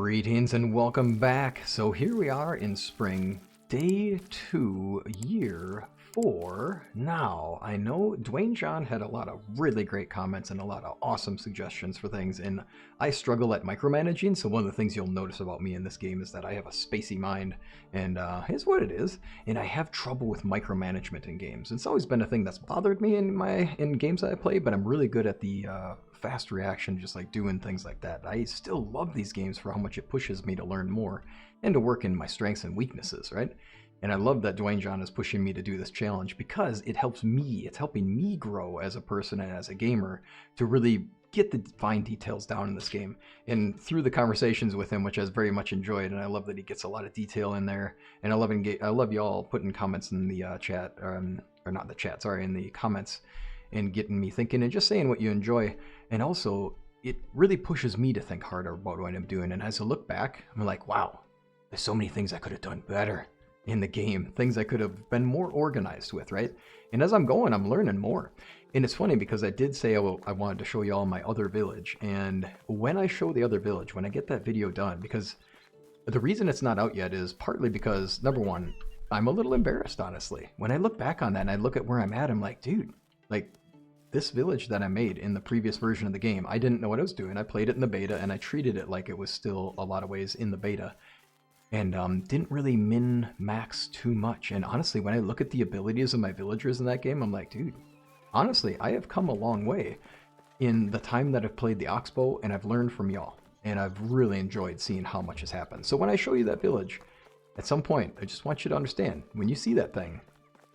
Greetings and welcome back. So here we are in spring, day 2, year 4. Now, I know Dwayne John had a lot of really great comments and a lot of awesome suggestions for things, and I struggle at micromanaging, so one of the things you'll notice about me in this game is that I have a spacey mind, and here's what it is, and I have trouble with micromanagement in games. It's always been a thing that's bothered me in games that I play, but I'm really good at the fast reaction, just like doing things like that. I still love these games for how much it pushes me to learn more and to work in my strengths and weaknesses, right? And I love that Dwayne John is pushing me to do this challenge because it helps me, it's helping me grow as a person and as a gamer to really get the fine details down in this game. And through the conversations with him, which I very much enjoyed, and I love that he gets a lot of detail in there. And I love y'all putting comments in the chat, or not the chat, sorry, in the comments, and getting me thinking and just saying what you enjoy. And also, it really pushes me to think harder about what I'm doing. And as I look back, I'm like, wow, there's so many things I could have done better in the game, things I could have been more organized with, right? And as I'm going, I'm learning more. And it's funny because I did say I wanted to show you all my other village. And when I show the other village, when I get that video done, because the reason it's not out yet is partly because, number one, I'm a little embarrassed, honestly. When I look back on that and I look at where I'm at, I'm like, dude, like, this village that I made in the previous version of the game, I didn't know what I was doing. I played it in the beta and I treated it like it was still a lot of ways in the beta. And didn't really min-max too much. And honestly, when I look at the abilities of my villagers in that game, I'm like, dude, honestly, I have come a long way in the time that I've played the Oxbow, and I've learned from y'all. And I've really enjoyed seeing how much has happened. So when I show you that village, at some point, I just want you to understand, when you see that thing,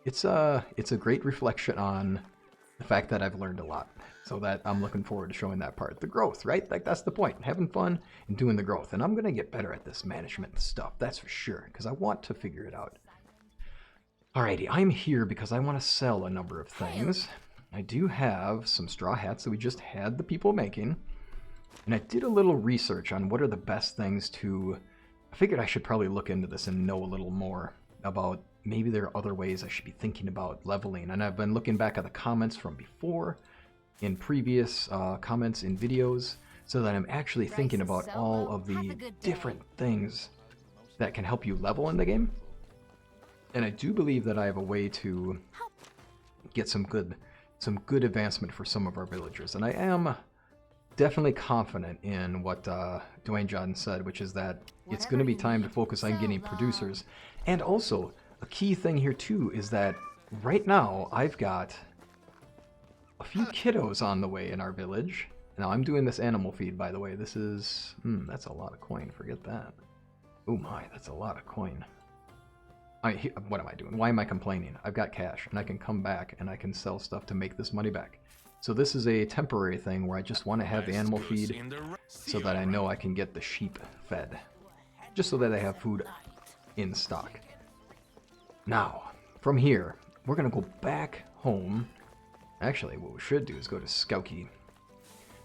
it's a great reflection on the fact that I've learned a lot. So that I'm looking forward to showing that part. The growth, right? Like, that's the point. Having fun and doing the growth. And I'm going to get better at this management stuff, that's for sure, because I want to figure it out. Alrighty, I'm here because I want to sell a number of things. I do have some straw hats that we just had the people making. And I did a little research on what are the best things to... I figured I should probably look into this and know a little more about maybe there are other ways I should be thinking about leveling. And I've been looking back at the comments from before, in previous comments in videos, so that I'm actually thinking about all of the different things that can help you level in the game. And I do believe that I have a way to get some good advancement for some of our villagers. And I am definitely confident in what Dwayne John said, which is that it's going to be time to focus on getting producers. And also, a key thing here too is that right now I've got a few kiddos on the way in our village. Now I'm doing this animal feed, by the way. This is, that's a lot of coin, forget that. Oh my, that's a lot of coin. What am I doing? Why am I complaining? I've got cash and I can come back and I can sell stuff to make this money back. So this is a temporary thing where I just want to have the animal feed so that I know I can get the sheep fed. Just so that I have food in stock. Now, from here, we're going to go back home. Actually, what we should do is go to Skauki.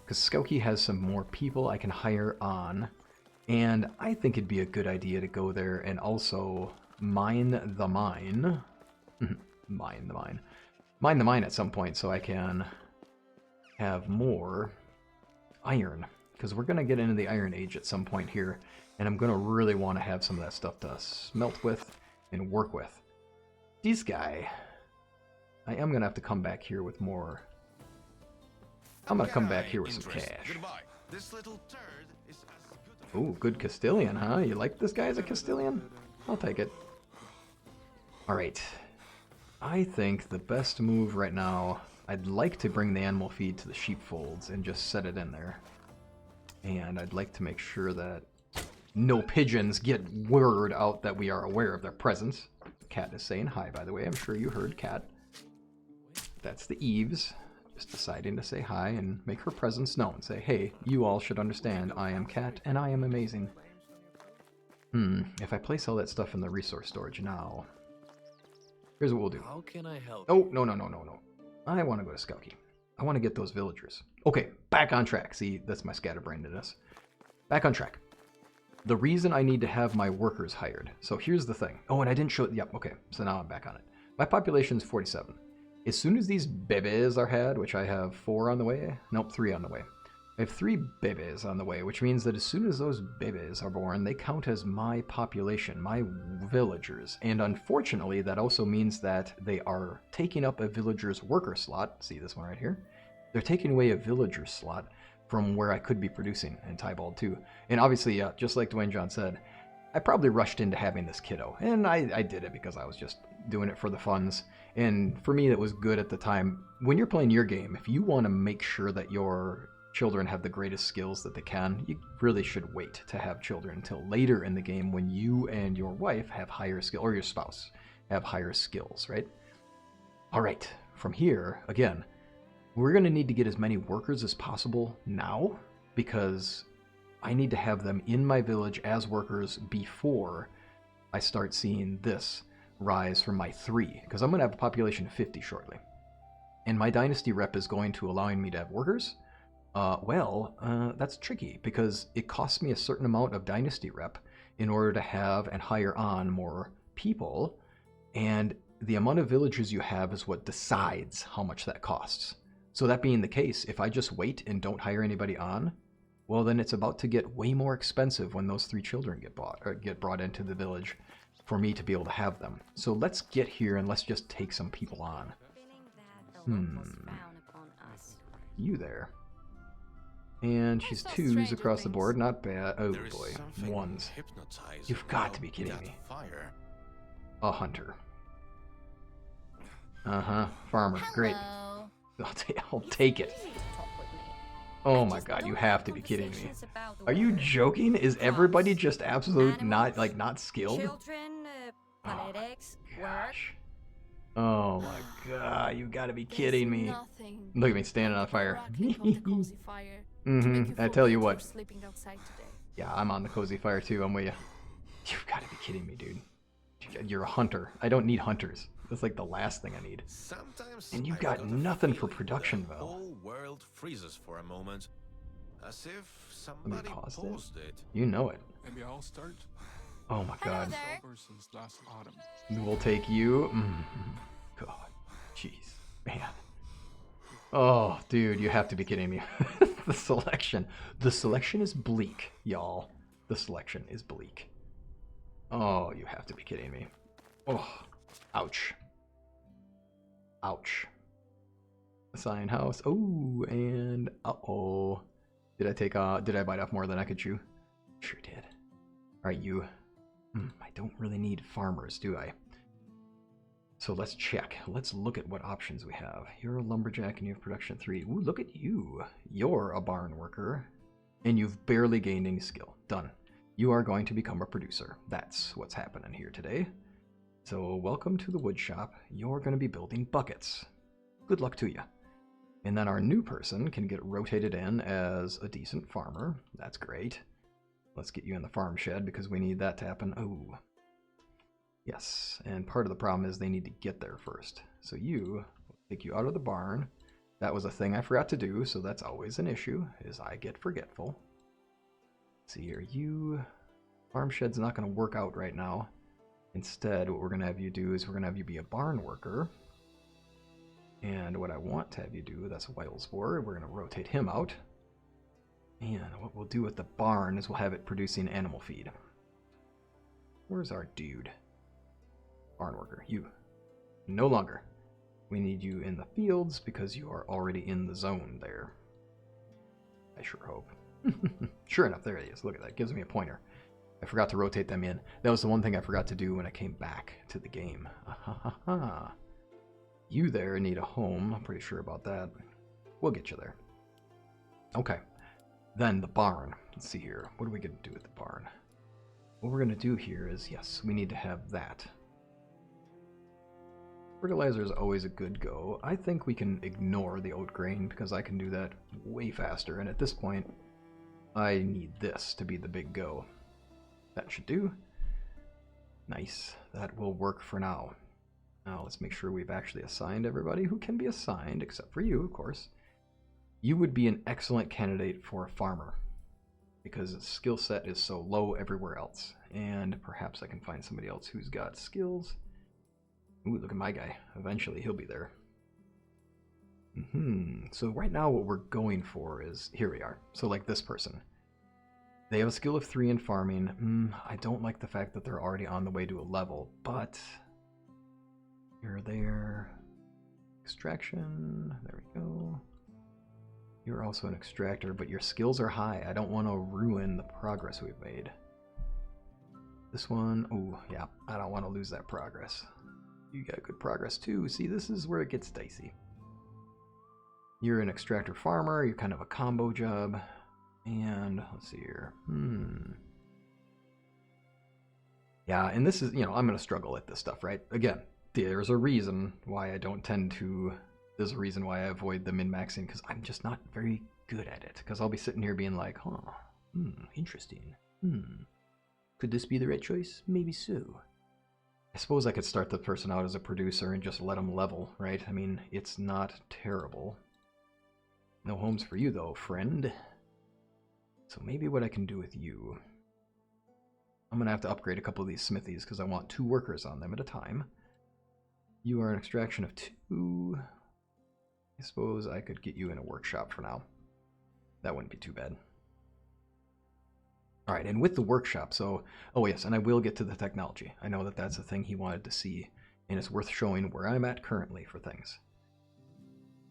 Because Skauki has some more people I can hire on. And I think it'd be a good idea to go there and also mine the mine. Mine the mine at some point so I can have more iron. Because we're going to get into the Iron Age at some point here. And I'm going to really want to have some of that stuff to smelt with and work with. This guy... I am going to have to come back here with more. I'm going to come back here with some cash. Ooh, good Castilian, huh? You like this guy as a Castilian? I'll take it. Alright. I think the best move right now, I'd like to bring the animal feed to the sheepfolds and just set it in there. And I'd like to make sure that no pigeons get word out that we are aware of their presence. Cat is saying hi, by the way. I'm sure you heard Cat. That's the Eves, just deciding to say hi and make her presence known. Say, hey, you all should understand, I am Cat, and I am amazing. If I place all that stuff in the resource storage now, here's what we'll do. How can I help? Oh, no. I want to go to Skauki. I want to get those villagers. Okay, back on track. See, that's my scatterbrainedness. Back on track. The reason I need to have my workers hired. So here's the thing. Oh, and I didn't show it. Yep, okay, so now I'm back on it. My population is 47. As soon as these bebes are had, which I have 4 on the way, nope, 3 on the way. I have 3 babies on the way, which means that as soon as those babies are born, they count as my population, my villagers. And unfortunately, that also means that they are taking up a villager's worker slot. See this one right here? They're taking away a villager slot from where I could be producing in Tybalt too. And obviously, just like Dwayne John said, I probably rushed into having this kiddo. And I did it because I was just doing it for the funds. And for me, it was good at the time. When you're playing your game, if you want to make sure that your children have the greatest skills that they can, you really should wait to have children until later in the game when you and your wife have higher skill, or your spouse have higher skills, right? All right, from here, again, we're going to need to get as many workers as possible now because I need to have them in my village as workers before I start seeing this rise from my 3, because I'm going to have a population of 50 shortly. And my dynasty rep is going to allowing me to have workers. That's tricky because it costs me a certain amount of dynasty rep in order to have and hire on more people, and the amount of villagers you have is what decides how much that costs. So that being the case, if I just wait and don't hire anybody on, well, then it's about to get way more expensive when those 3 children get brought into the village for me to be able to have them. So let's get here and let's just take some people on. You there. And she's 2s across the board, not bad. Oh boy, 1s. You've got to be kidding me. A hunter. Uh-huh, farmer, great. I'll take it. Oh my god, you have to be kidding me. Are you joking? Is everybody just absolute not skilled? Oh gosh. Oh my god, you gotta be kidding me. Look at me standing on fire. I tell you what. Yeah, I'm on the cozy fire too, I'm with you. You've gotta be kidding me, dude. You're a hunter. I don't need hunters. That's like the last thing I need. And you got nothing for production, though. The whole world freezes for a moment, as if somebody paused it. You know it. Maybe I'll start. Oh my god. Since last autumn. We'll take you. God. Jeez. Man. Oh, dude, you have to be kidding me. The selection. The selection is bleak, y'all. The selection is bleak. Oh, you have to be kidding me. Oh. Ouch. Ouch. Assign house. Oh, and uh-oh. Did I bite off more than I could chew? Sure did. Alright, you. I don't really need farmers, do I? So let's check. Let's look at what options we have. You're a lumberjack and you have production 3. Ooh, look at you. You're a barn worker. And you've barely gained any skill. Done. You are going to become a producer. That's what's happening here today. So welcome to the wood shop. You're going to be building buckets. Good luck to you. And then our new person can get rotated in as a decent farmer. That's great. Let's get you in the farm shed because we need that to happen. Oh, yes. And part of the problem is they need to get there first. So you, take you out of the barn. That was a thing I forgot to do, so that's always an issue, is I get forgetful. Let's see here, you, farm shed's not going to work out right now. Instead, what we're going to have you do is we're going to have you be a barn worker. And what I want to have you do, that's Wildsboar. We're going to rotate him out. And what we'll do with the barn is we'll have it producing animal feed. Where's our dude? Barn worker, you. No longer. We need you in the fields because you are already in the zone there. I sure hope. Sure enough, there he is. Look at that. Gives me a pointer. I forgot to rotate them in. That was the one thing I forgot to do when I came back to the game. You there need a home. I'm pretty sure about that. We'll get you there. Okay. Then the barn. Let's see here. What are we going to do with the barn? What we're going to do here is, yes, we need to have that. Fertilizer is always a good go. I think we can ignore the oat grain because I can do that way faster. And at this point, I need this to be the big go. That should do. Nice. That will work for now. Now let's make sure we've actually assigned everybody who can be assigned, except for you, of course. You would be an excellent candidate for a farmer because its skill set is so low everywhere else. And perhaps I can find somebody else who's got skills. Ooh, look at my guy. Eventually he'll be there. So right now what we're going for is, here we are. So like this person. They have a skill of 3 in farming. I don't like the fact that they're already on the way to a level, but you're there. Extraction, there we go. You're also an extractor, but your skills are high. I don't want to ruin the progress we've made. This one, oh yeah, I don't want to lose that progress. You got good progress too. See, this is where it gets dicey. You're an extractor farmer, you're kind of a combo job. And let's see here. Yeah, and this is, you know, I'm going to struggle at this stuff, right? Again, there's a reason why I don't tend to, there's a reason why I avoid the min-maxing, because I'm just not very good at it. Because I'll be sitting here being like, interesting. Could this be the right choice? Maybe so. I suppose I could start the person out as a producer and just let them level, right? I mean, it's not terrible. No homes for you, though, friend. So maybe what I can do with you... I'm going to have to upgrade a couple of these smithies because I want 2 workers on them at a time. You are an extraction of 2. I suppose I could get you in a workshop for now. That wouldn't be too bad. Alright, and with the workshop, so... Oh yes, and I will get to the technology. I know that that's a thing he wanted to see, and it's worth showing where I'm at currently for things.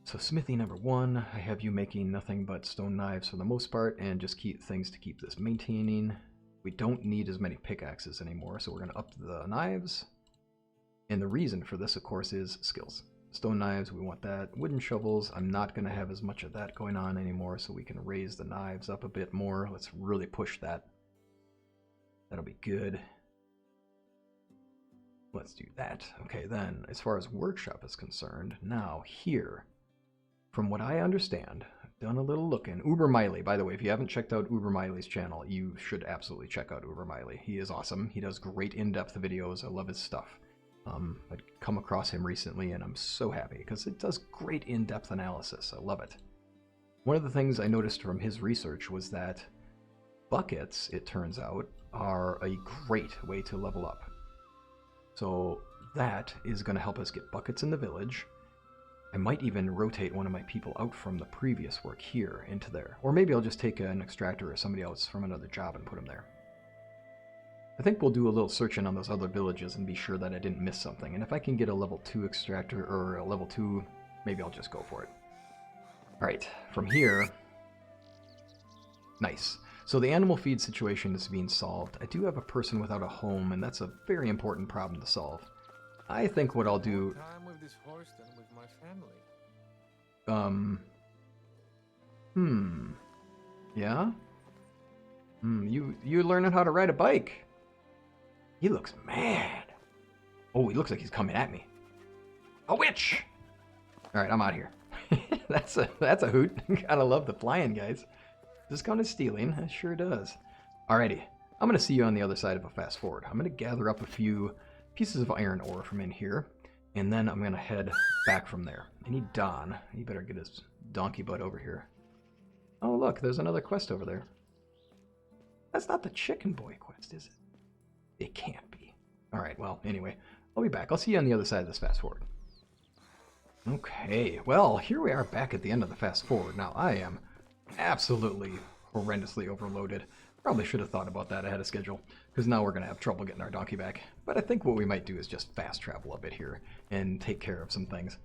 So smithy number 1, I have you making nothing but stone knives for the most part, and just keep things to keep this maintaining. We don't need as many pickaxes anymore, so we're going to up the knives. And the reason for this, of course, is skills. Stone knives, we want that. Wooden shovels, I'm not going to have as much of that going on anymore, so we can raise the knives up a bit more. Let's really push that. That'll be good. Let's do that. Okay, then, as far as workshop is concerned, now here, from what I understand, done a little looking. Uber Miley, by the way, if you haven't checked out Uber Miley's channel, you should absolutely check out Uber Miley. He is awesome. He does great in-depth videos. I love his stuff. I'd come across him recently, and I'm so happy because it does great in-depth analysis. I love it. One of the things I noticed from his research was that buckets, it turns out, are a great way to level up. So that is going to help us get buckets in the village. I might even rotate one of my people out from the previous work here into there. Or maybe I'll just take an extractor or somebody else from another job and put them there. I think we'll do a little searching on those other villages and be sure that I didn't miss something. And if I can get a level 2 extractor or a level 2, maybe I'll just go for it. Alright, from here... Nice. So the animal feed situation is being solved. I do have a person without a home, and that's a very important problem to solve. I think what I'll do... Time with this horse than with my family. Yeah? You learning how to ride a bike. He looks mad. Oh, he looks like he's coming at me. A witch! Alright, I'm out of here. That's a hoot. Gotta love the flying, guys. This count as stealing? It sure does. Alrighty. I'm gonna see you on the other side of a fast forward. I'm gonna gather up a few pieces of iron ore from in here, and then I'm gonna head back from there. I need Don. He better get his donkey butt over here. Oh look, there's another quest over there. That's not the chicken boy quest, is it? It can't be. Alright, well, anyway, I'll be back. I'll see you on the other side of this fast forward. Okay, well, here we are back at the end of the fast forward. Now, I am absolutely horrendously overloaded. Probably should have thought about that ahead of schedule, because now we're going to have trouble getting our donkey back. But I think what we might do is just fast travel a bit here and take care of some things.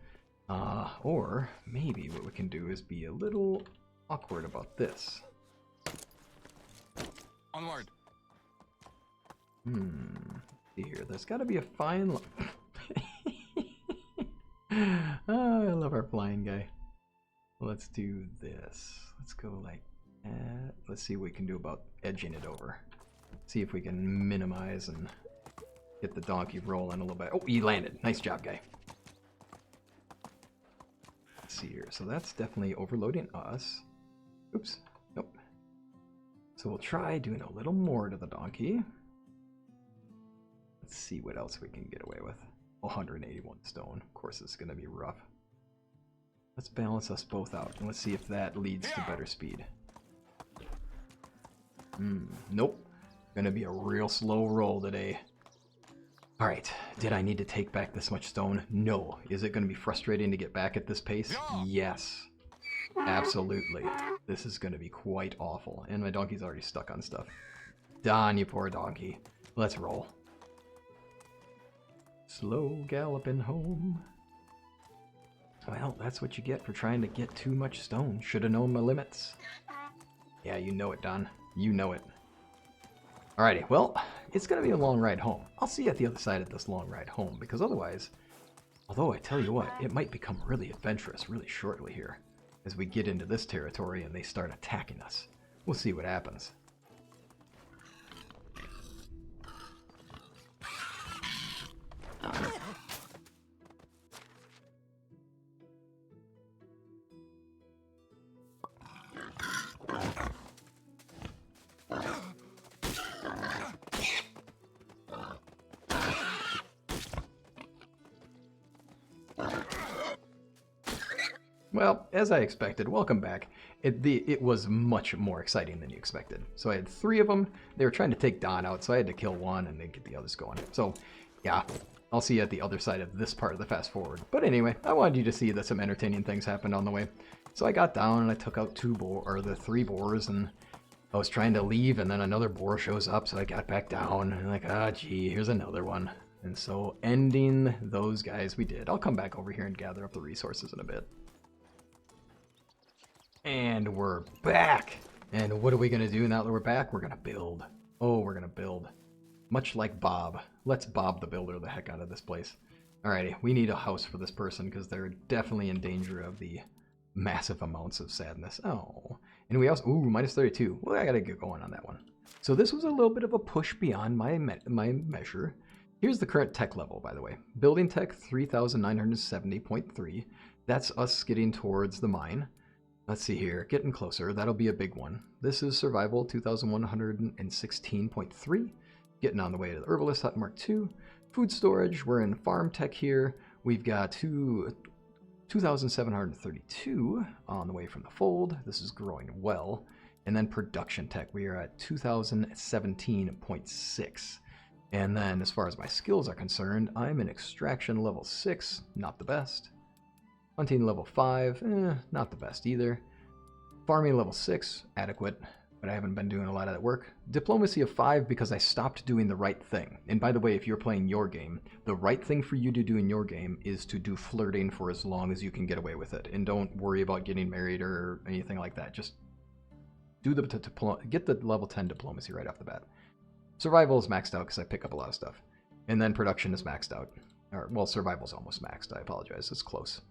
Or maybe what we can do is be a little awkward about this. Onward. Here, there's got to be a fine line. Oh, I love our flying guy. Let's do this. Let's go like that. Let's see what we can do about edging it over. See if we can minimize and get the donkey rolling a little bit. Oh, he landed. Nice job, guy. Let's see here. So that's definitely overloading us. Oops. Nope. So we'll try doing a little more to the donkey. Let's see what else we can get away with. 181 stone. Of course, it's going to be rough. Let's balance us both out, and let's see if that leads to better speed. Nope. Gonna be a real slow roll today. Alright, did I need to take back this much stone? No. Is it going to be frustrating to get back at this pace? Yes. Absolutely. This is going to be quite awful. And my donkey's already stuck on stuff. Don, you poor donkey. Let's roll. Slow galloping home. Well, that's what you get for trying to get too much stone. Should have known my limits. Yeah, you know it, Don. You know it. Alrighty, well, it's going to be a long ride home. I'll see you at the other side of this long ride home, because otherwise, although I tell you what, it might become really adventurous really shortly here, as we get into this territory and they start attacking us. We'll see what happens. Well, as I expected, welcome back. It was much more exciting than you expected. So I had 3 of them. They were trying to take Don out, so I had to kill one and then get the others going. So, yeah, I'll see you at the other side of this part of the fast forward. But anyway, I wanted you to see that some entertaining things happened on the way. So I got down and I took out 3 boars, and I was trying to leave, and then another boar shows up, so I got back down and like, ah, gee, here's another one. And so ending those guys, we did. I'll come back over here and gather up the resources in a bit. And we're back! And what are we going to do now that we're back? We're going to build. Oh, we're going to build. Much like Bob. Let's Bob the Builder the heck out of this place. Alrighty, we need a house for this person because they're definitely in danger of the massive amounts of sadness. Oh, and we also... Ooh, minus 32. Well, I got to get going on that one. So this was a little bit of a push beyond my measure. Here's the current tech level, by the way. Building tech 3,970.3. That's us getting towards the mine. Let's see here, getting closer. That'll be a big one. This is survival 2,116.3. Getting on the way to the herbalist hut mark 2. Food storage, we're in farm tech here. We've got 2,732 on the way from the fold. This is growing well. And then production tech, we are at 2,017.6. And then as far as my skills are concerned, I'm in extraction level 6, not the best. Hunting level 5, not the best either. Farming level 6, adequate, but I haven't been doing a lot of that work. Diplomacy of 5 because I stopped doing the right thing. And by the way, if you're playing your game, the right thing for you to do in your game is to do flirting for as long as you can get away with it. And don't worry about getting married or anything like that. Just do get the level 10 diplomacy right off the bat. Survival is maxed out because I pick up a lot of stuff. And then production is maxed out. Or, well, survival's almost maxed. I apologize. It's close.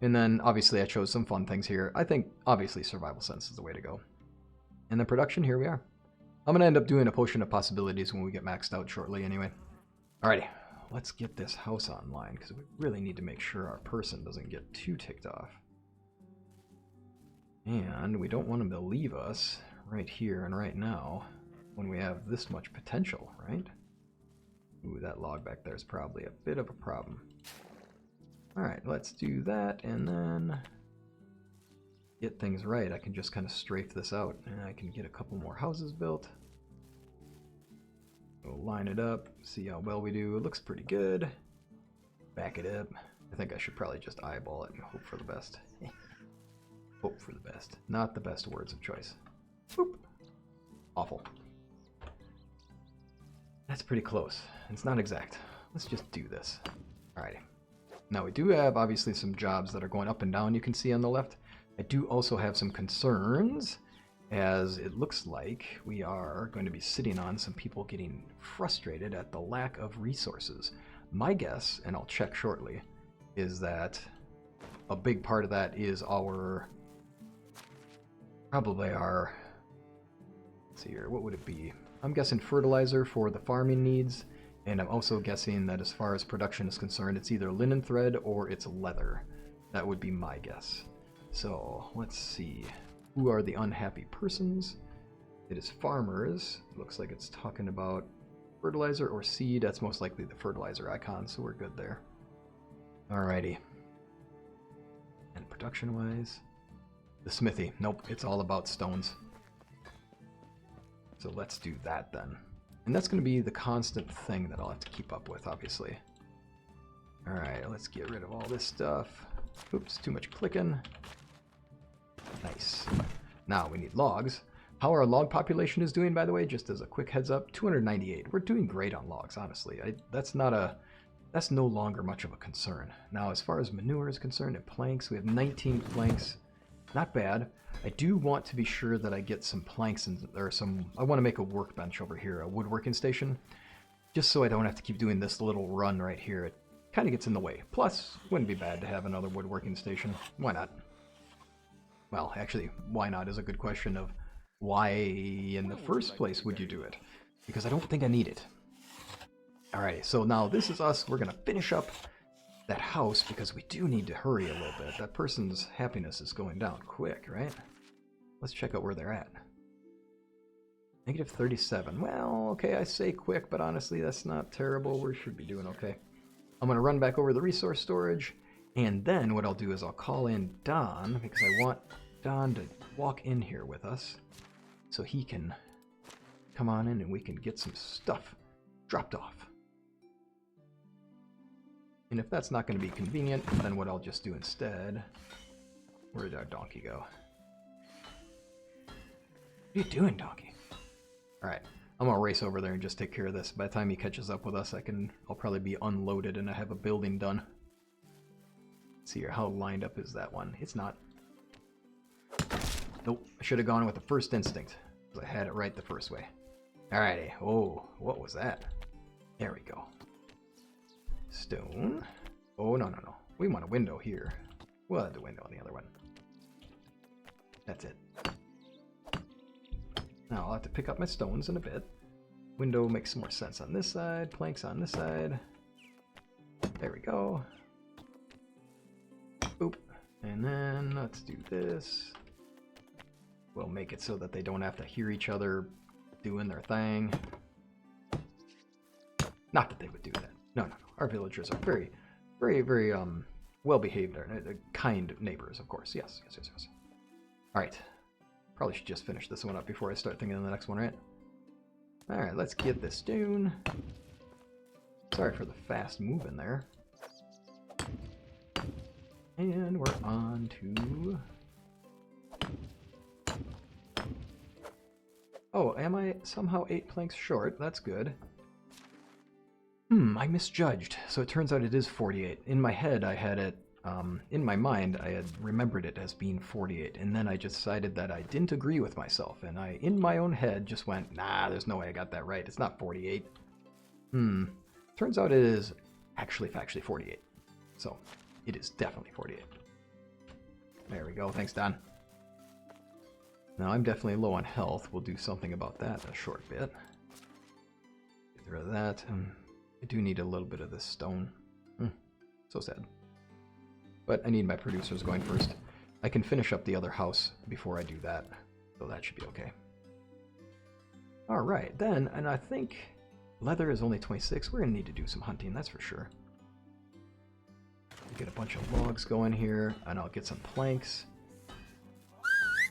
And then, obviously, I chose some fun things here. I think, obviously, survival sense is the way to go. And then production, here we are. I'm going to end up doing a potion of possibilities when we get maxed out shortly anyway. Alrighty, let's get this house online, because we really need to make sure our person doesn't get too ticked off. And we don't want him to leave us right here and right now when we have this much potential, right? Ooh, that log back there is probably a bit of a problem. Alright, let's do that, and then get things right. I can just kind of strafe this out, and I can get a couple more houses built. We'll line it up, see how well we do. It looks pretty good. Back it up. I think I should probably just eyeball it and hope for the best. Hope for the best. Not the best words of choice. Boop. Awful. That's pretty close. It's not exact. Let's just do this. Alrighty. Now we do have obviously some jobs that are going up and down, you can see on the left. I do also have some concerns, as it looks like we are going to be sitting on some people getting frustrated at the lack of resources. My guess, and I'll check shortly, is that a big part of that is probably our, let's see here, what would it be? I'm guessing fertilizer for the farming needs. And I'm also guessing that as far as production is concerned, it's either linen thread or it's leather. That would be my guess. So, let's see. Who are the unhappy persons? It is farmers. Looks like it's talking about fertilizer or seed. That's most likely the fertilizer icon, so we're good there. Alrighty. And production-wise? The smithy. Nope, it's all about stones. So let's do that then. And that's going to be the constant thing that I'll have to keep up with, obviously. Alright, let's get rid of all this stuff. Oops, too much clicking. Nice. Now we need logs. How our log population is doing, by the way, just as a quick heads up, 298. We're doing great on logs, honestly. That's no longer much of a concern. Now, as far as manure is concerned and planks, we have 19 planks. Not bad. I do want to be sure that I get some planks I want to make a workbench over here, a woodworking station, just so I don't have to keep doing this little run right here. It kind of gets in the way. Plus, wouldn't be bad to have another woodworking station. Why not? Well, actually, why not is a good question of why in the first place would you do it? Because I don't think I need it. Alright, so now this is us. We're going to finish up that house because we do need to hurry a little bit. That person's happiness is going down quick, right? Let's check out where they're at. Negative 37. Well, okay, I say quick, but honestly, that's not terrible. We should be doing okay. I'm going to run back over the resource storage, and then what I'll do is I'll call in Don, because I want Don to walk in here with us so he can come on in and we can get some stuff dropped off. And if that's not going to be convenient, then what I'll just do instead... Where did our donkey go? What are you doing, donkey? Alright, I'm going to race over there and just take care of this. By the time he catches up with us, I'll probably be unloaded and I have a building done. Let's see here, how lined up is that one? It's not. Nope, I should have gone with the first instinct, because I had it right the first way. Alrighty, oh, what was that? There we go. Stone. Oh, no. We want a window here. We'll have the window on the other one. That's it. Now I'll have to pick up my stones in a bit. Window makes more sense on this side. Planks on this side. There we go. Boop. And then let's do this. We'll make it so that they don't have to hear each other doing their thing. Not that they would do that. No. Our villagers are very, very well-behaved, kind neighbors, of course. Yes. Alright. Probably should just finish this one up before I start thinking of the next one, right? Alright, let's get this down. Sorry for the fast moving there. And we're on to... Oh, am I somehow 8 planks short? That's good. I misjudged. So it turns out it is 48. In my head, I had it, in my mind, I had remembered it as being 48. And then I decided that I didn't agree with myself. And I, in my own head, just went, nah, there's no way I got that right. It's not 48. Turns out it is actually factually 48. So it is definitely 48. There we go. Thanks, Don. Now I'm definitely low on health. We'll do something about that in a short bit. Get rid of that. I do need a little bit of this stone. So sad. But I need my producers going first. I can finish up the other house before I do that. So that should be okay. Alright, then, and I think leather is only 26. We're going to need to do some hunting, that's for sure. Get a bunch of logs going here, and I'll get some planks.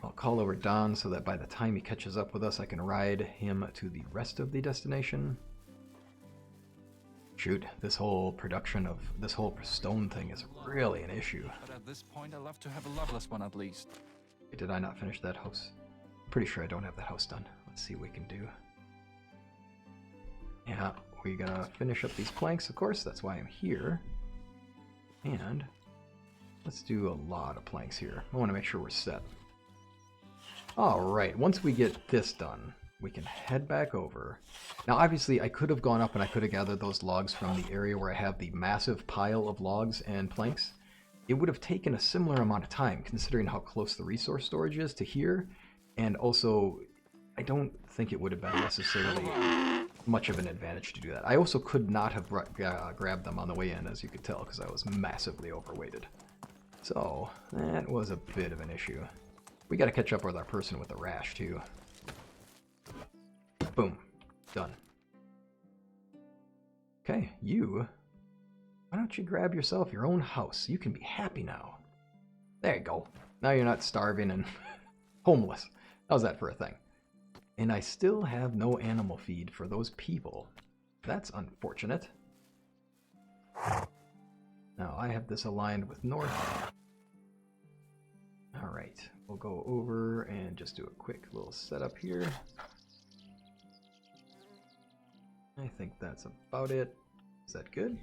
I'll call over Don so that by the time he catches up with us, I can ride him to the rest of the destination. Shoot, this whole production of this whole stone thing is really an issue. But at this point, I love to have a loveless one at least. Did I not finish that house? I'm pretty sure I don't have that house done. Let's see what we can do. Yeah, we gotta finish up these planks, of course. That's why I'm here. And let's do a lot of planks here. I want to make sure we're set. Alright, once we get this done, we can head back over. Now, obviously, I could have gone up and I could have gathered those logs from the area where I have the massive pile of logs and planks. It would have taken a similar amount of time, considering how close the resource storage is to here. And also, I don't think it would have been necessarily much of an advantage to do that. I also could not have grabbed them on the way in, as you could tell, because I was massively overweighted. So, that was a bit of an issue. We got to catch up with our person with the rash, too. Boom. Done. Okay, you. Why don't you grab yourself your own house? You can be happy now. There you go. Now you're not starving and homeless. How's that for a thing? And I still have no animal feed for those people. That's unfortunate. Now I have this aligned with north. Alright, we'll go over and just do a quick little setup here. I think that's about it. Is that good?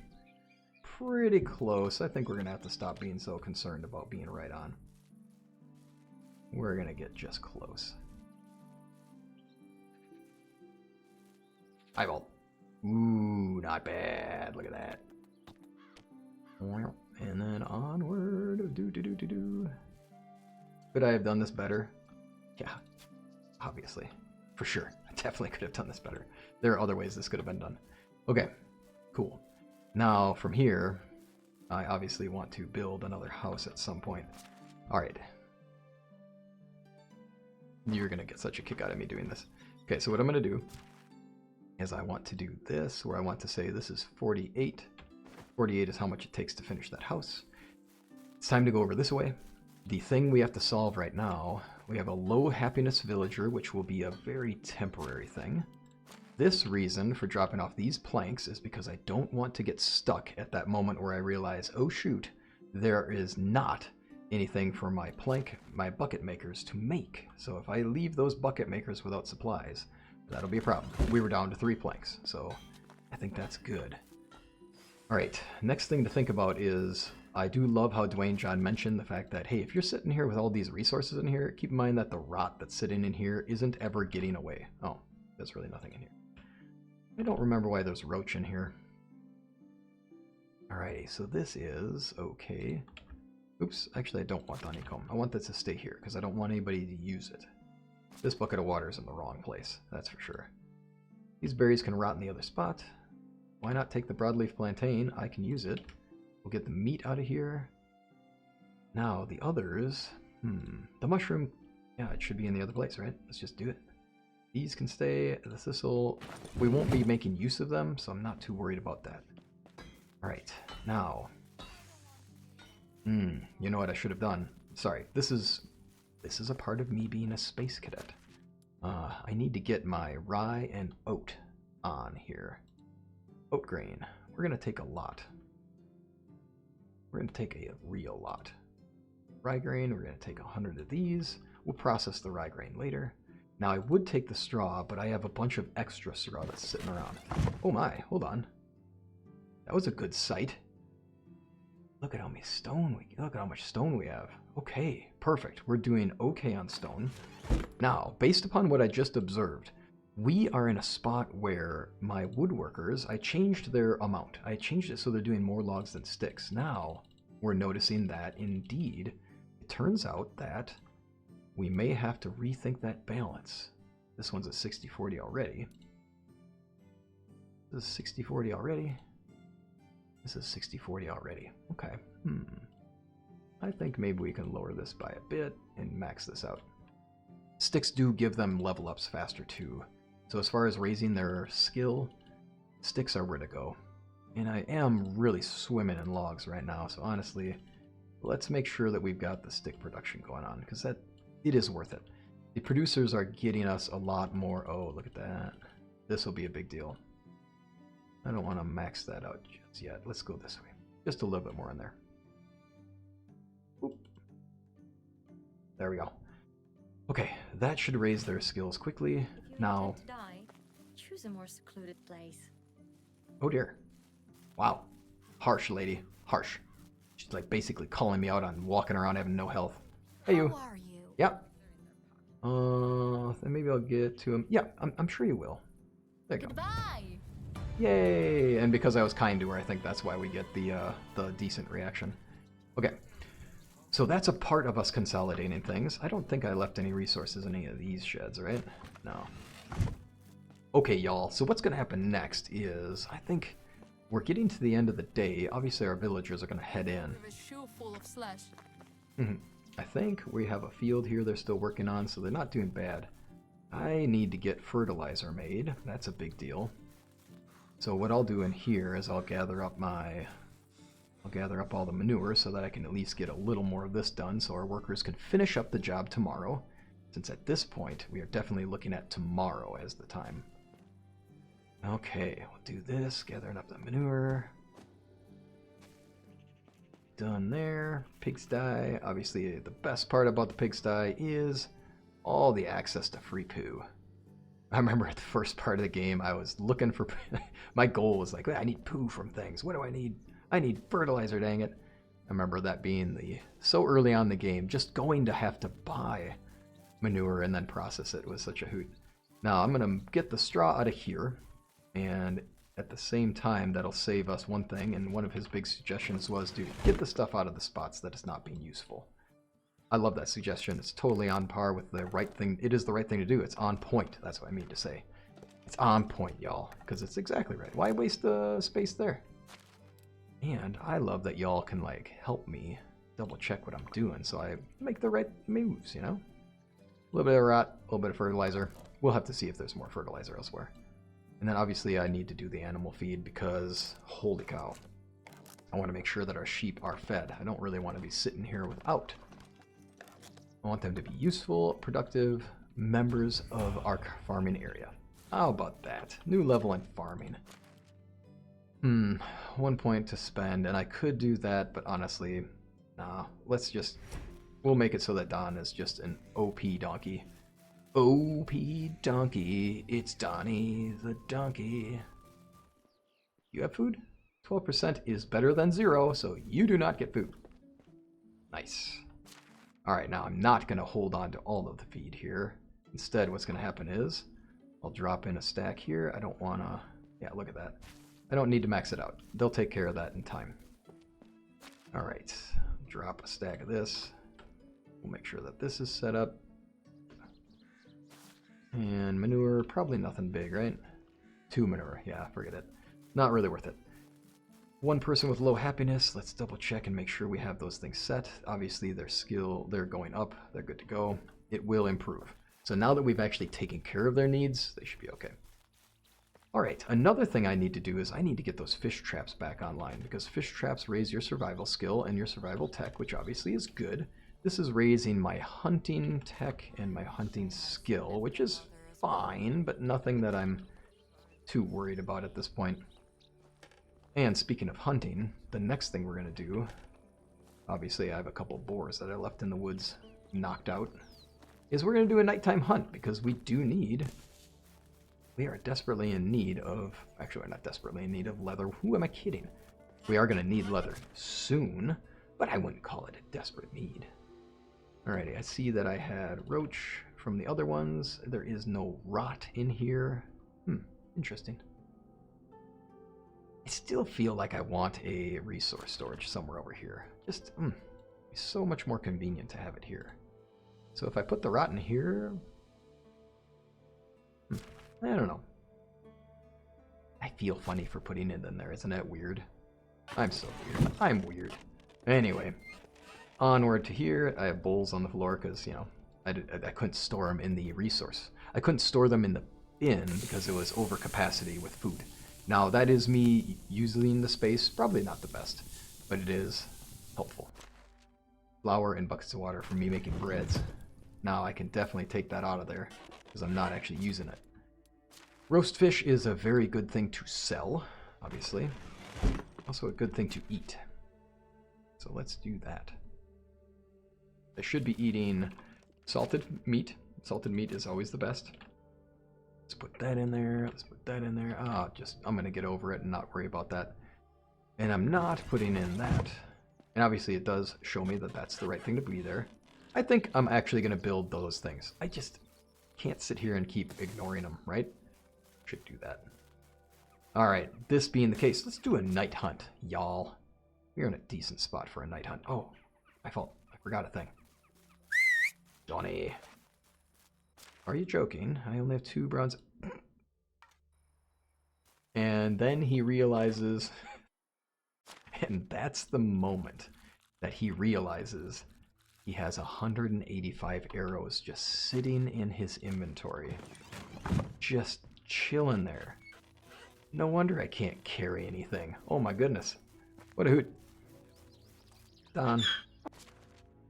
Pretty close. I think we're going to have to stop being so concerned about being right on. We're going to get just close. Eyeball. Ooh, not bad. Look at that. And then onward. Could I have done this better? Yeah, obviously. For sure. I definitely could have done this better. There are other ways this could have been done. Okay, cool. Now, from here, I obviously want to build another house at some point. Alright. You're going to get such a kick out of me doing this. Okay, so what I'm going to do is I want to do this, where I want to say this is 48. 48 is how much it takes to finish that house. It's time to go over this way. The thing we have to solve right now, we have a low happiness villager, which will be a very temporary thing. This reason for dropping off these planks is because I don't want to get stuck at that moment where I realize, oh shoot, there is not anything for my bucket makers to make. So if I leave those bucket makers without supplies, that'll be a problem. We were down to 3 planks, so I think that's good. Alright, next thing to think about is, I do love how Dwayne John mentioned the fact that, hey, if you're sitting here with all these resources in here, keep in mind that the rot that's sitting in here isn't ever getting away. Oh, there's really nothing in here. I don't remember why there's roach in here. Alrighty, so this is okay. Oops, actually I don't want the honeycomb. I want this to stay here because I don't want anybody to use it. This bucket of water is in the wrong place, that's for sure. These berries can rot in the other spot. Why not take the broadleaf plantain? I can use it. We'll get the meat out of here. Now, the others... the mushroom... yeah, it should be in the other place, right? Let's just do it. These can stay. The thistle... we won't be making use of them, so I'm not too worried about that. Alright, now... you know what I should have done? Sorry, this is a part of me being a space cadet. I need to get my rye and oat on here. Oat grain. We're going to take a lot. We're going to take a real lot. Rye grain, we're going to take 100 of these. We'll process the rye grain later. Now I would take the straw, but I have a bunch of extra straw that's sitting around. Oh my, hold on. That was a good sight. Look at how much stone we have. Okay, perfect. We're doing okay on stone. Now, based upon what I just observed, we are in a spot where my woodworkers, I changed their amount. I changed it so they're doing more logs than sticks. Now, we're noticing that indeed, it turns out that we may have to rethink that balance. This one's a 60-40 already. This is 60-40 already. This is 60-40 already. Okay. I think maybe we can lower this by a bit and max this out. Sticks do give them level ups faster too. So as far as raising their skill, sticks are where to go. And I am really swimming in logs right now, so honestly, let's make sure that we've got the stick production going on, because it is worth it. The producers are getting us a lot more. Oh, look at that. This will be a big deal. I don't want to max that out just yet. Let's go this way. Just a little bit more in there. Oop. There we go. Okay, that should raise their skills quickly. Now, to die, choose a more secluded place. Oh dear. Wow. Harsh, lady. Harsh. She's like basically calling me out on walking around having no health. Hey, you. How are you? Yep. Then maybe I'll get to him. Yeah, I'm sure you will. There you go. Goodbye. Yay! And because I was kind to her, I think that's why we get the decent reaction. Okay. So that's a part of us consolidating things. I don't think I left any resources in any of these sheds, right? No. Okay, y'all. So what's going to happen next is, I think we're getting to the end of the day. Obviously, our villagers are going to head in. A shoe full of slush. I think we have a field here they're still working on, so they're not doing bad. I need to get fertilizer made. That's a big deal. So what I'll do in here is I'll gather up all the manure so that I can at least get a little more of this done so our workers can finish up the job tomorrow. since at this point we are definitely looking at tomorrow as the time. Okay, we'll do this, gathering up the manure. Done there. Pigsty. Obviously, the best part about the pigsty is all the access to free poo. I remember at the first part of the game, I was looking for... my goal was like, I need poo from things. What do I need? I need fertilizer, dang it. I remember that being so early on in the game, just going to have to buy manure and then process it was such a hoot. Now, I'm going to get the straw out of here, and at the same time, that'll save us one thing, and one of his big suggestions was to get the stuff out of the spots that is not being useful. I love that suggestion. It's totally on par with the right thing. It is the right thing to do. It's on point. That's what I mean to say. It's on point, y'all, because it's exactly right. Why waste the space there? And I love that y'all can, like, help me double check what I'm doing so I make the right moves, you know? A little bit of rot, a little bit of fertilizer. We'll have to see if there's more fertilizer elsewhere. And then obviously I need to do the animal feed because, holy cow, I want to make sure that our sheep are fed. I don't really want to be sitting here without. I want them to be useful, productive members of our farming area. How about that? New level in farming. 1 point to spend, and I could do that, but honestly, nah, we'll make it so that Don is just an OP donkey. OP donkey, it's Donnie the donkey. You have food? 12% is better than 0, so you do not get food. Nice. Alright, now I'm not going to hold on to all of the feed here. Instead, what's going to happen is, I'll drop in a stack here. I don't want to... Yeah, look at that. I don't need to max it out. They'll take care of that in time. Alright, drop a stack of this. We'll make sure that this is set up. And manure, probably nothing big, right? 2 manure, yeah, forget it. Not really worth it. 1 person with low happiness, let's double check and make sure we have those things set. Obviously their skill, they're going up, they're good to go. It will improve. So now that we've actually taken care of their needs, they should be okay. Alright, another thing I need to do is I need to get those fish traps back online, because fish traps raise your survival skill and your survival tech, which obviously is good. This is raising my hunting tech and my hunting skill, which is fine, but nothing that I'm too worried about at this point. And speaking of hunting, the next thing we're going to do, obviously I have a couple boars that I left in the woods knocked out, is we're going to do a nighttime hunt, because we are desperately in need of, actually we're not desperately in need of leather. Who am I kidding? We are going to need leather soon, but I wouldn't call it a desperate need. Alrighty, I see that I had roach from the other ones. There is no rot in here. Interesting. I still feel like I want a resource storage somewhere over here. Just, it's so much more convenient to have it here. So if I put the rot in here, I don't know. I feel funny for putting it in there, isn't that weird? I'm so weird. I'm weird. Anyway, onward to here. I have bowls on the floor because, you know, I couldn't store them in the resource. I couldn't store them in the bin because it was over capacity with food. Now, that is me using the space. Probably not the best, but it is helpful. Flour and buckets of water for me making breads. Now, I can definitely take that out of there because I'm not actually using it. Roast fish is a very good thing to sell, obviously. Also a good thing to eat. So let's do that. I should be eating salted meat. Salted meat is always the best. Let's put that in there. Let's put that in there. I'm going to get over it and not worry about that. And I'm not putting in that. And obviously it does show me that that's the right thing to be there. I think I'm actually going to build those things. I just can't sit here and keep ignoring them, right? Should do that. Alright, this being the case, let's do a night hunt, y'all. We're in a decent spot for a night hunt. Oh, my fault. I forgot a thing. Johnny. Are you joking? I only have 2 bronze. And then he realizes, and that's the moment that he realizes he has 185 arrows just sitting in his inventory. Just chilling there. No wonder I can't carry anything. Oh my goodness. What a hoot. Don.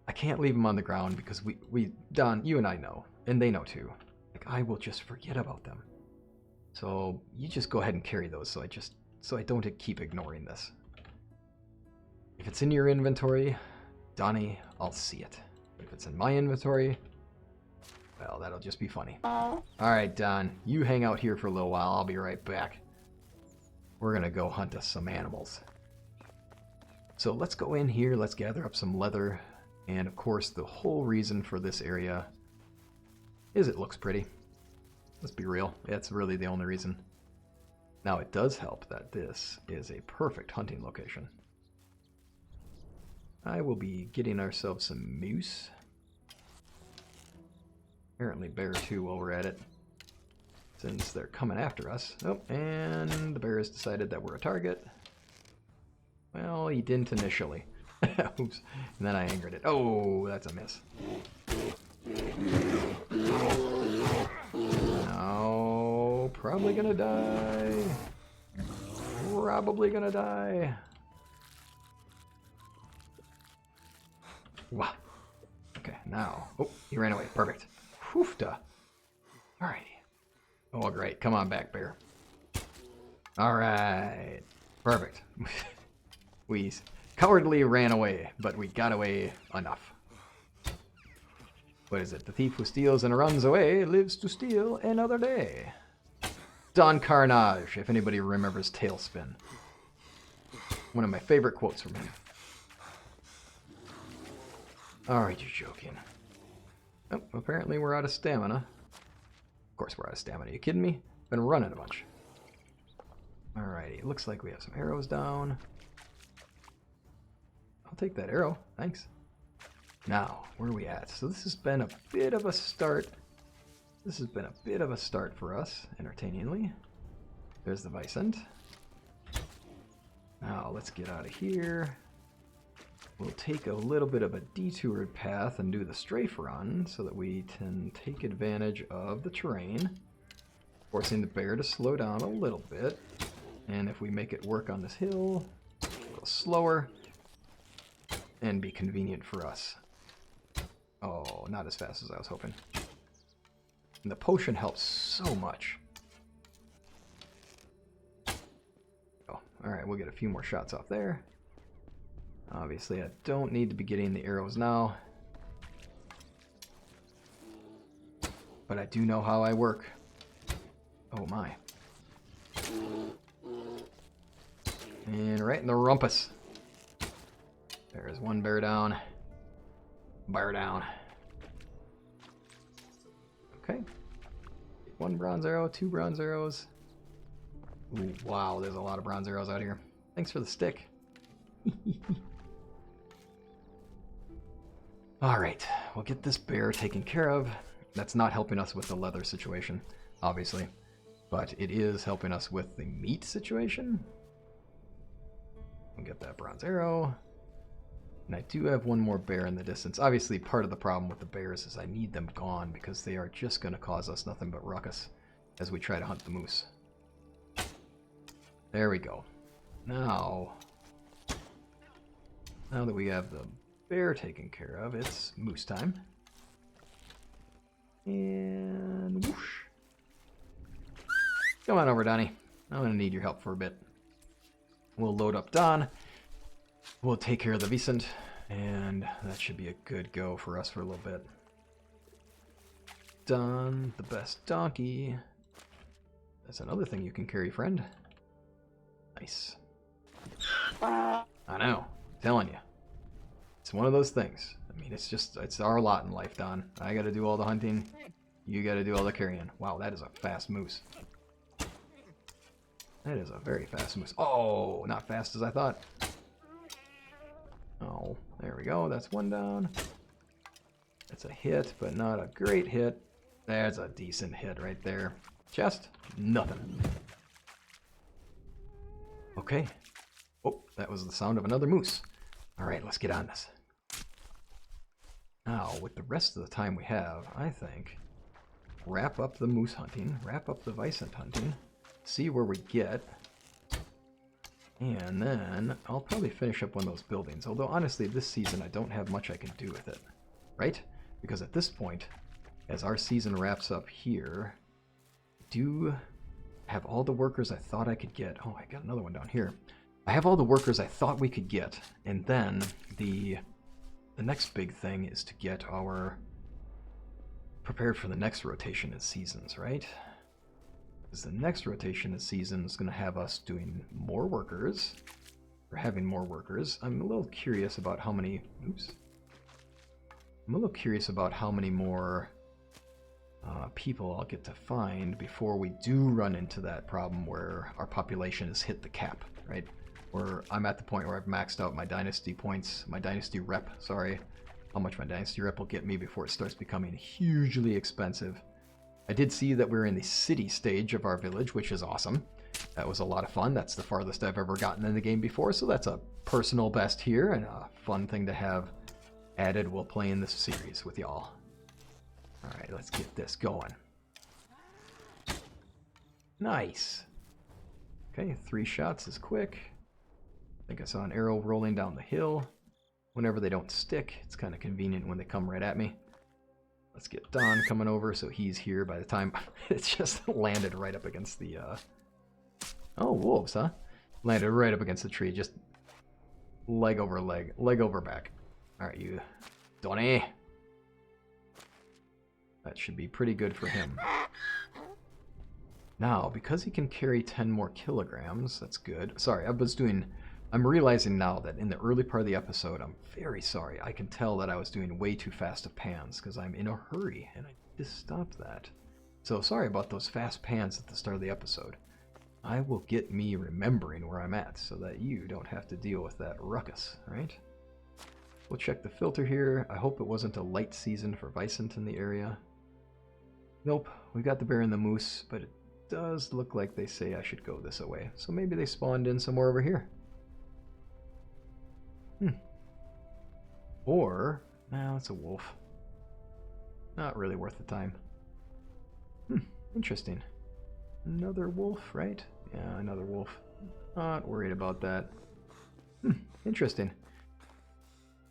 I can't leave them on the ground because Don, you and I know, and they know too. Like, I will just forget about them. So you just go ahead and carry those so I don't keep ignoring this. If it's in your inventory, Donnie, I'll see it. If it's in my inventory, well, that'll just be funny. Alright, Don, you hang out here for a little while. I'll be right back. We're gonna go hunt us some animals. So let's go in here, let's gather up some leather, and of course the whole reason for this area is it looks pretty. Let's be real, it's really the only reason. Now it does help that this is a perfect hunting location. I will be getting ourselves some moose. Apparently bear too while we're at it, since they're coming after us. Oh, and the bear has decided that we're a target. Well, he didn't initially. Oops. And then I angered it. Oh, that's a miss. No, probably gonna die. Probably gonna die. Wow. Okay, now. Oh, he ran away. Perfect. Whoofta. Alrighty. Oh, great. Come on back, bear. Alright. Perfect. We cowardly ran away, but we got away enough. What is it? The thief who steals and runs away lives to steal another day. Don Carnage, if anybody remembers Tailspin. One of my favorite quotes from him. Alright, you're joking. Oh, apparently we're out of stamina. Of course we're out of stamina. Are you kidding me? Been running a bunch. Alrighty, looks like we have some arrows down. I'll take that arrow, thanks. Now, where are we at? So this has been a bit of a start. This has been a bit of a start for us, entertainingly. There's the Vicent. Now, let's get out of here. We'll take a little bit of a detoured path and do the strafe run so that we can take advantage of the terrain, forcing the bear to slow down a little bit. And if we make it work on this hill, a little slower, and be convenient for us. Oh, not as fast as I was hoping. And the potion helps so much. Oh, alright, we'll get a few more shots off there. Obviously, I don't need to be getting the arrows now. But I do know how I work. Oh my. And right in the rumpus. There's one bear down. Bear down. Okay. One bronze arrow, 2 bronze arrows. Ooh, wow, there's a lot of bronze arrows out here. Thanks for the stick. Alright, we'll get this bear taken care of. That's not helping us with the leather situation, obviously. But it is helping us with the meat situation. We'll get that bronze arrow. And I do have one more bear in the distance. Obviously, part of the problem with the bears is I need them gone because they are just going to cause us nothing but ruckus as we try to hunt the moose. There we go. Now that we have the bear taken care of, it's moose time. And whoosh. Come on over, Donnie. I'm going to need your help for a bit. We'll load up Don. We'll take care of the Vicent, and that should be a good go for us for a little bit. Don, the best donkey. That's another thing you can carry, friend. Nice. I know. I'm telling you. It's one of those things. I mean, it's our lot in life, Don. I gotta do all the hunting. You gotta do all the carrying. Wow, that is a fast moose. That is a very fast moose. Oh, not fast as I thought. Oh, there we go. That's one down. That's a hit, but not a great hit. There's a decent hit right there. Chest? Nothing. Okay. Oh, that was the sound of another moose. All right, let's get on this. Now, with the rest of the time we have, I think, wrap up the moose hunting, wrap up the Vicent hunting, see where we get, And then I'll probably finish up one of those buildings. Although, honestly, this season I don't have much I can do with it. Right? Because at this point, as our season wraps up here, I do have all the workers I thought I could get. Oh, I got another one down here. I have all the workers I thought we could get. And then the next big thing is to get our prepared for the next rotation of seasons, right? Because the next rotation of seasons is going to have us doing more workers, or having more workers. I'm a little curious about how many, I'm a little curious about how many more people I'll get to find before we do run into that problem where our population has hit the cap, right? Where I'm at the point where I've maxed out my dynasty points, my dynasty rep, sorry, how much my dynasty rep will get me before it starts becoming hugely expensive. I did see that we're in the city stage of our village, which is awesome. That was a lot of fun. That's the farthest I've ever gotten in the game before, so that's a personal best here and a fun thing to have added while playing this series with y'all. Alright, let's get this going. Nice. Okay, 3 shots is quick. I think I saw an arrow rolling down the hill. Whenever they don't stick, it's kind of convenient when they come right at me. Let's get Don coming over so he's here by the time it's just landed right up against the... Oh, wolves, huh? Landed right up against the tree, just leg over leg, leg over back. Alright, you... Donnie! That should be pretty good for him. Now, because he can carry 10 more kilograms, that's good. Sorry, I'm realizing now that in the early part of the episode, I'm very sorry. I can tell that I was doing way too fast of pans because I'm in a hurry, and I just stopped that. So sorry about those fast pans at the start of the episode. I will get me remembering where I'm at so that you don't have to deal with that ruckus, right? We'll check the filter here. I hope it wasn't a light season for Vicent in the area. Nope, we got the bear and the moose, but it does look like they say I should go this way. So maybe they spawned in somewhere over here. Or, no, it's a wolf. Not really worth the time. Interesting. Another wolf, right? Yeah, another wolf. Not worried about that. Interesting.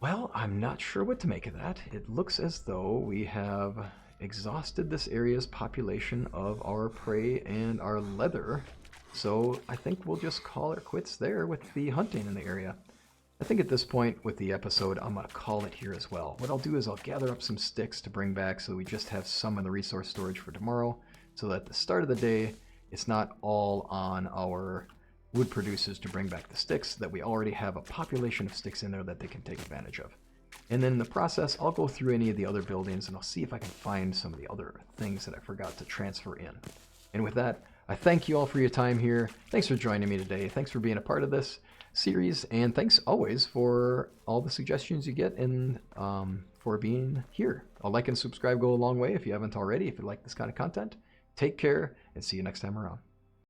Well, I'm not sure what to make of that. It looks as though we have exhausted this area's population of our prey and our leather. So I think we'll just call it quits there with the hunting in the area. I think at this point with the episode, I'm going to call it here as well. What I'll do is I'll gather up some sticks to bring back so we just have some in the resource storage for tomorrow, so that at the start of the day, it's not all on our wood producers to bring back the sticks, that we already have a population of sticks in there that they can take advantage of. And then in the process, I'll go through any of the other buildings and I'll see if I can find some of the other things that I forgot to transfer in. And with that, I thank you all for your time here. Thanks for joining me today. Thanks for being a part of this series, and thanks always for all the suggestions you get and for being here. A like and subscribe go a long way if you haven't already, if you like this kind of content. Take care, and see you next time around.